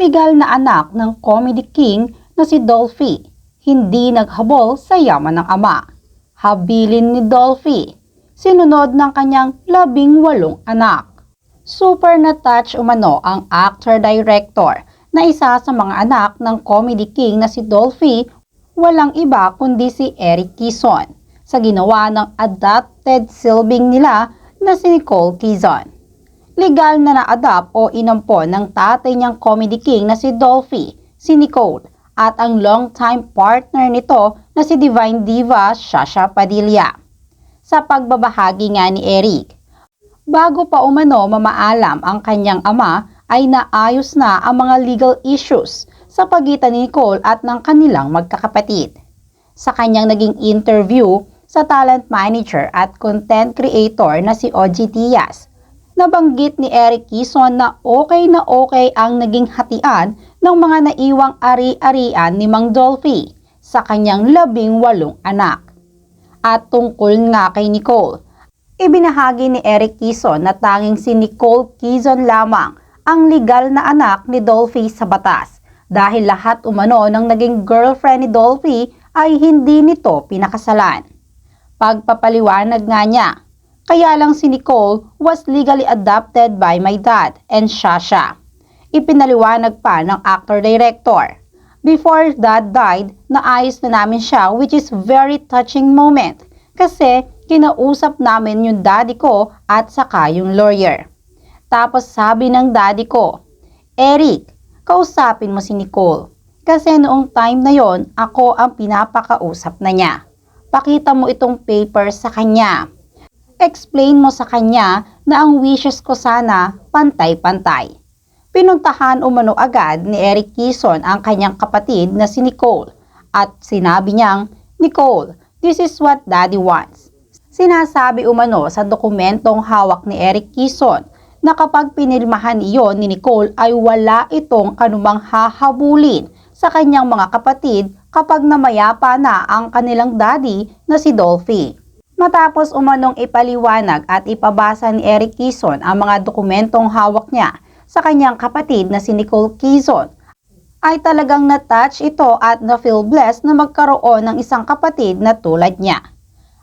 legal na anak ng comedy king na si Dolphy, hindi naghabol sa yaman ng ama. Habilin ni Dolphy, sinunod ng kanyang 18 anak. Super na-touch umano ang actor-director na isa sa mga anak ng comedy king na si Dolphy, walang iba kundi si Eric Quezon, sa ginawa ng adopted silbing nila na si Nicole Quezon. Legal na na-adopt o inampon ng tatay niyang comedy king na si Dolphy, si Nicole, at ang long-time partner nito na si Divine Diva Shasha Padilla. Sa pagbabahagi nga ni Eric, bago pa umano mamaalam ang kanyang ama ay naayos na ang mga legal issues sa pagitan ni Nicole at ng kanilang magkakapatid. Sa kanyang naging interview sa talent manager at content creator na si OG Diaz, nabanggit ni Eric Quezon na okay ang naging hatian ng mga naiwang ari-arian ni Mang Dolphy sa kanyang 18 anak. At tungkol nga kay Nicole, ibinahagi ni Eric Quezon na tanging si Nicole Quezon lamang ang legal na anak ni Dolphy sa batas dahil lahat umano ng naging girlfriend ni Dolphy ay hindi nito pinakasalan. Pagpapaliwanag nga niya, kaya lang si Nicole was legally adopted by my dad and Shasha. Ipinaliwanag pa ng actor-director. Before dad died, naayos na namin siya, which is very touching moment kasi kinausap namin yung daddy ko at saka yung lawyer. Tapos sabi ng daddy ko, Eric, kausapin mo si Nicole kasi noong time na yon ako ang pinapakausap na niya. Pakita mo itong paper sa kanya. Explain mo sa kanya na ang wishes ko sana pantay-pantay. Pinuntahan umano agad ni Eric Quezon ang kanyang kapatid na si Nicole at sinabi niyang, Nicole, this is what daddy wants. Sinasabi umano sa dokumentong hawak ni Eric Quezon na kapag pinirmahan iyon ni Nicole ay wala itong kanumang hahabulin sa kanyang mga kapatid kapag namayapa na ang kanilang daddy na si Dolphy. Matapos umanong ipaliwanag at ipabasa ni Eric Quezon ang mga dokumentong hawak niya sa kanyang kapatid na si Nicole Quezon, ay talagang na-touch ito at na-feel blessed na magkaroon ng isang kapatid na tulad niya.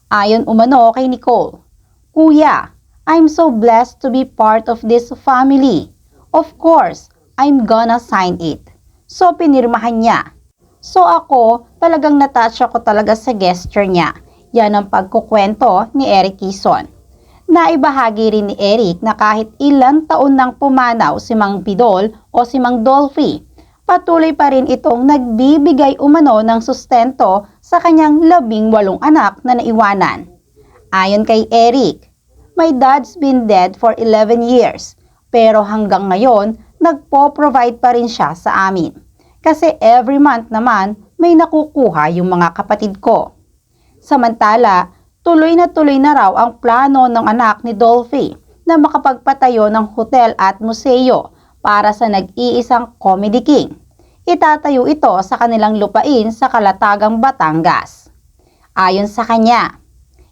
Ayon umano kay Nicole, Kuya, I'm so blessed to be part of this family. Of course, I'm gonna sign it. So pinirmahan niya. So ako, talagang na-touch ako talaga sa gesture niya. Yan ang pagkukwento ni Eric Quezon. Naibahagi rin ni Eric na kahit ilang taon nang pumanaw si Mang Bidol o si Mang Dolphy, patuloy pa rin itong nagbibigay umano ng sustento sa kanyang 18 anak na naiwanan. Ayon kay Eric, my dad's been dead for 11 years, pero hanggang ngayon, nagpo-provide pa rin siya sa amin. Kasi every month naman, may nakukuha yung mga kapatid ko. Samantala, tuloy na raw ang plano ng anak ni Dolphy na makapagpatayo ng hotel at museo para sa nag-iisang comedy king. Itatayo ito sa kanilang lupain sa Calatagang, Batangas. Ayon sa kanya,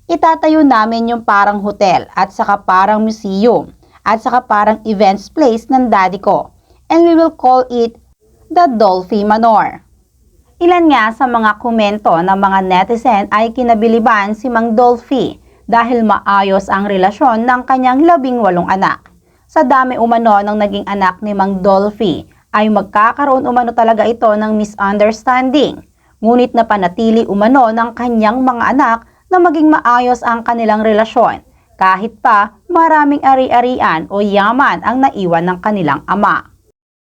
itatayo namin yung parang hotel at saka parang museum at saka parang events place ng daddy ko and we will call it the Dolphy Manor. Ilan nga sa mga komento ng mga netizen ay kinabiliban si Mang Dolphy dahil maayos ang relasyon ng kanyang 18 anak. Sa dami umano ng naging anak ni Mang Dolphy ay magkakaroon umano talaga ito ng misunderstanding. Ngunit napanatili umano ng kanyang mga anak na maging maayos ang kanilang relasyon kahit pa maraming ari-arian o yaman ang naiwan ng kanilang ama.